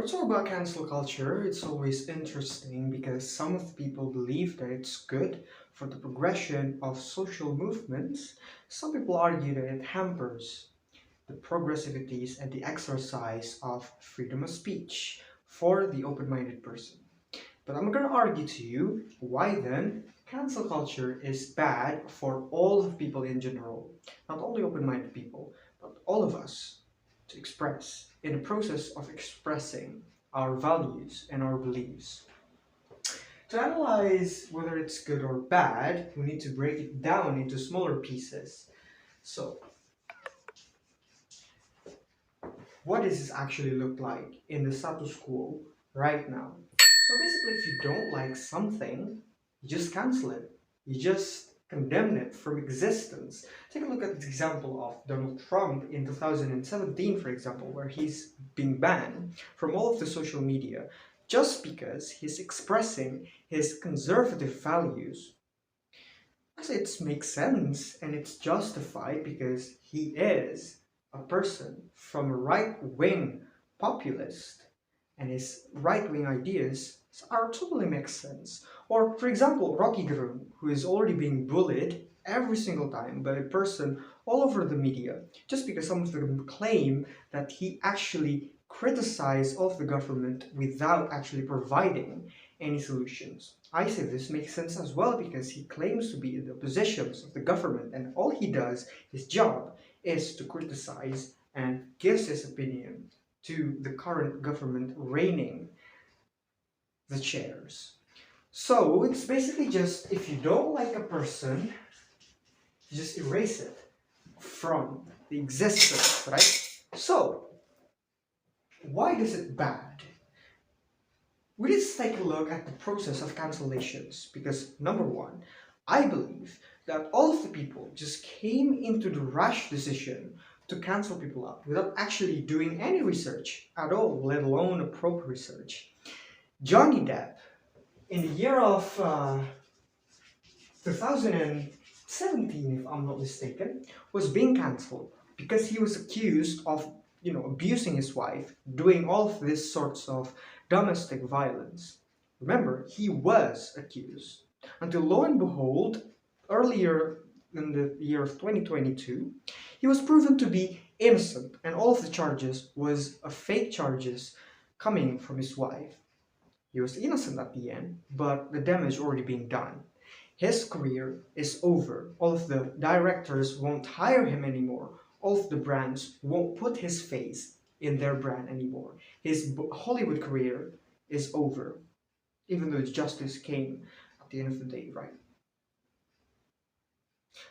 When we talk about cancel culture, it's always interesting because some of the people believe that it's good for the progression of social movements. Some people argue that it hampers the progressivities and the exercise of freedom of speech for the open-minded person. But I'm going to argue to you why then cancel culture is bad for all of people in general, not only open-minded people, but all of us to express in the process of expressing our values and our beliefs. To analyze whether it's good or bad, we need to break it down into smaller pieces. So, what does this actually look like in the status quo right now? So basically, if you don't like something, you just cancel it. You just condemn it from existence. Take a look at the example of Donald Trump in 2017, for example, where he's being banned from all of the social media just because he's expressing his conservative values. Yes, it makes sense and it's justified because he is a person from a right-wing populist and his right-wing ideas are totally makes sense. Or for example, Rocky Groom, who is already being bullied every single time by a person all over the media just because some of them claim that he actually criticized of the government without actually providing any solutions. I say this makes sense as well because he claims to be in the positions of the government and all he does, his job, is to criticize and gives his opinion to the current government reigning the chairs. So it's basically just if you don't like a person, you just erase it from the existence, right? So why is it bad? We just take a look at the process of cancellations because number one, I believe that all of the people just came into the rash decision to cancel people out without actually doing any research at all, let alone a proper research. Johnny Depp, in the year of 2017, if I'm not mistaken, was being cancelled because he was accused of, abusing his wife, doing all of these sorts of domestic violence. Remember, he was accused. Until lo and behold, earlier in the year of 2022, he was proven to be innocent and all of the charges was a fake charges coming from his wife. He was innocent at the end, but the damage already being done. His career is over. All of the directors won't hire him anymore. All of the brands won't put his face in their brand anymore. His Hollywood career is over, even though justice came at the end of the day, right?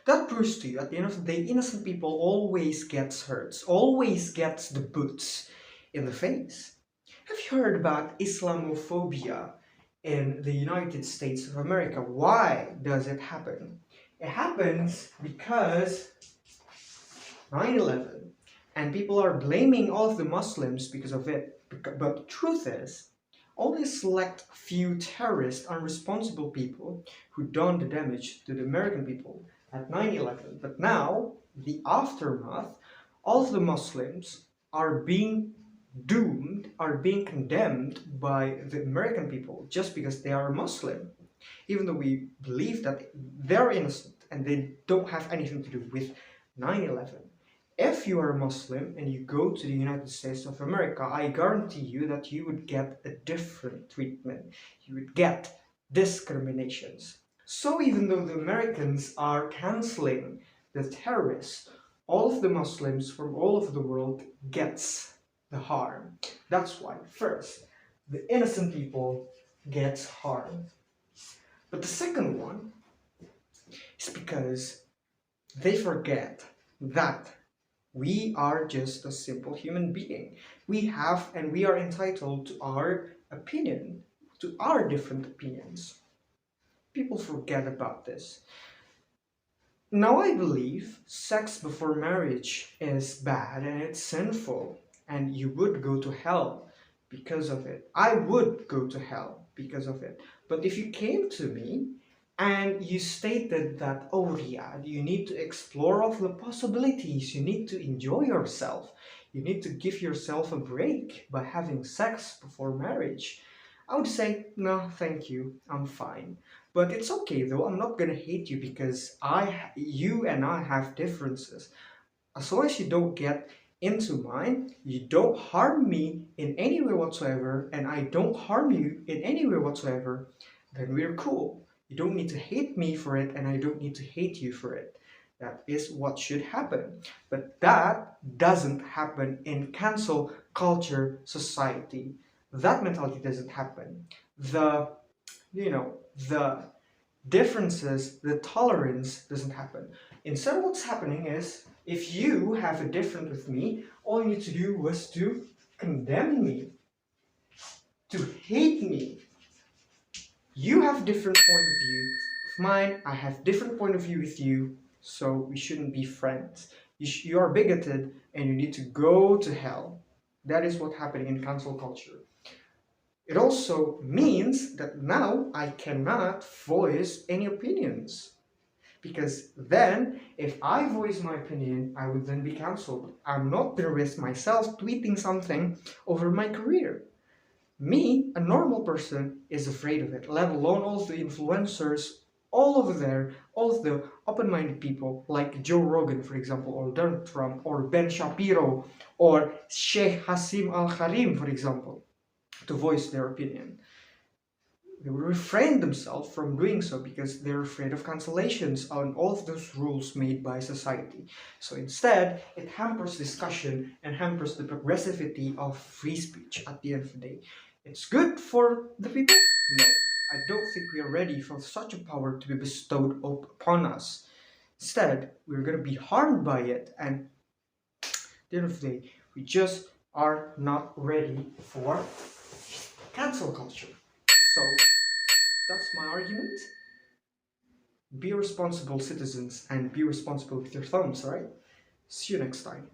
That proves to you, at the end of the day, innocent people always gets hurt, always gets the boots in the face. Have you heard about Islamophobia in the United States of America? Why does it happen? It happens because 9/11 and people are blaming all of the Muslims because of it. But the truth is, only select few terrorist, unresponsible people who done the damage to the American people at 9/11. But now, the aftermath, all of the Muslims are being doomed, are being condemned by the American people just because they are Muslim. Even though we believe that they're innocent and they don't have anything to do with 9/11. If you are a Muslim and you go to the United States of America, I guarantee you that you would get a different treatment. You would get discriminations. So even though the Americans are canceling the terrorists, all of the Muslims from all over the world gets the harm. That's why, first, the innocent people gets harmed. But the second one is because they forget that we are just a simple human being. We have and we are entitled to our opinion, to our different opinions. People forget about this. Now I believe sex before marriage is bad and it's sinful and you would go to hell because of it. I would go to hell because of it. But if you came to me and you stated that, oh Riyadh, you need to explore all the possibilities, you need to enjoy yourself, you need to give yourself a break by having sex before marriage. I would say, no, thank you, I'm fine. But it's okay though, I'm not gonna hate you because you and I have differences. As long as you don't get into mine, you don't harm me in any way whatsoever, and I don't harm you in any way whatsoever, then we're cool. You don't need to hate me for it, and I don't need to hate you for it. That is what should happen. But that doesn't happen in cancel culture society. That mentality doesn't happen. The, the differences, the tolerance doesn't happen. Instead, what's happening is if you have a difference with me, all you need to do was to condemn me, to hate me. You have a different point of view with mine, I have different point of view with you, so we shouldn't be friends. You are bigoted and you need to go to hell. That is what's happening in cancel culture. It also means that now I cannot voice any opinions. Because then, if I voice my opinion, I would then be cancelled. I'm not gonna risk myself tweeting something over my career. Me, a normal person, is afraid of it, let alone all of the influencers all over there, all of the open-minded people like Joe Rogan, for example, or Donald Trump, or Ben Shapiro, or Sheikh Hassim Al-Karim, for example, to voice their opinion. They will refrain themselves from doing so because they're afraid of cancellations on all of those rules made by society. So instead, it hampers discussion and hampers the progressivity of free speech at the end of the day. It's good for the people? No. I don't think we are ready for such a power to be bestowed upon us. Instead, we're going to be harmed by it, and at the end of the day, we just are not ready for cancel culture. So, that's my argument. Be responsible citizens and be responsible with your thumbs, alright? See you next time.